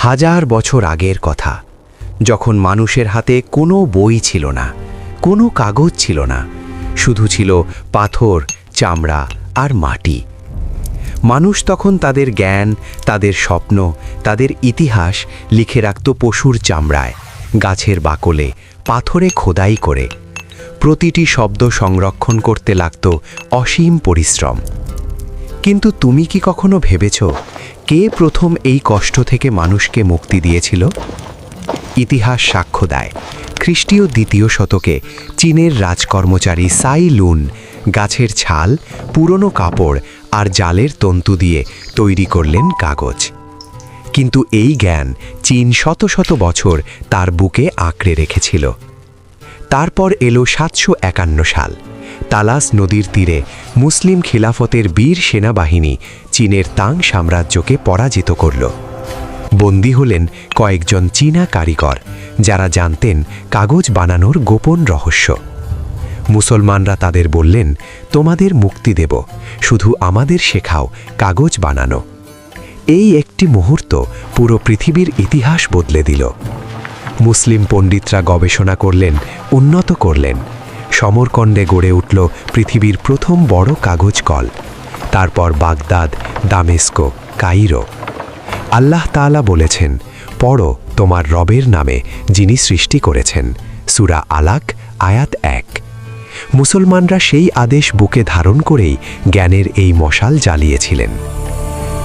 হাজার বছর আগের কথা, যখন মানুষের হাতে কোনো বই ছিল না, কোনো কাগজ ছিল না, শুধু ছিল পাথর, চামড়া আর মাটি। মানুষ তখন তাদের জ্ঞান, তাদের স্বপ্ন, তাদের ইতিহাস লিখে রাখত পশুর চামড়ায়, গাছের বাকলে, পাথরে খোদাই করে। প্রতিটি শব্দ সংরক্ষণ করতে লাগত অসীম পরিশ্রম। কিন্তু তুমি কি কখনো ভেবেছ, কে প্রথম এই কষ্ট থেকে মানুষকে মুক্তি দিয়েছিল? ইতিহাস সাক্ষ্য দেয়, খ্রিস্টীয় ২য় শতকে চীনের রাজকর্মচারী সাই লুন গাছের ছাল, পুরনো কাপড় আর জালের তন্তু দিয়ে তৈরি করলেন কাগজ। কিন্তু এই জ্ঞান চীন শত শত বছর তার বুকে আঁকড়ে রেখেছিল। তারপর এলো ৭৫১ সাল। তালাস নদীর তীরে মুসলিম খিলাফতের বীর সেনাবাহিনী চীনের তাং সাম্রাজ্যকে পরাজিত করল। বন্দী হলেন কয়েকজন চীনা কারিগর, যারা জানতেন কাগজ বানানোর গোপন রহস্য। মুসলমানরা তাদের বললেন, তোমাদের মুক্তি দেব, শুধু আমাদের শেখাও কাগজ বানানো। এই একটি মুহূর্ত পুরো পৃথিবীর ইতিহাস বদলে দিল। মুসলিম পণ্ডিতরা গবেষণা করলেন, উন্নত করলেন। সমরকন্দে গড়ে উঠল পৃথিবীর প্রথম বড় কাগজ কল। তারপর বাগদাদ, দামেস্কো, কায়রো। আল্লাহ তাআলা বলেছেন, পড়ো তোমার রবের নামে, যিনি সৃষ্টি করেছেন। সূরা আলাক, আয়াত ১। মুসলমানরা সেই আদেশ বুকে ধারণ করেই জ্ঞানের এই মশাল জ্বালিয়েছিলেন।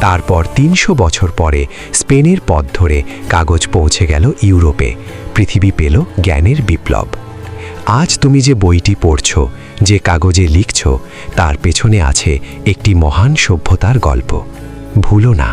তারপর ৩০০ বছর পরে স্পেনের পথ ধরে কাগজ পৌঁছে গেল ইউরোপে। পৃথিবী পেল জ্ঞানের বিপ্লব। আজ তুমি যে বইটি পড়ছ, যে কাগজে লিখছ, তার পেছনে আছে একটি মহান সভ্যতার গল্প। ভুলো না।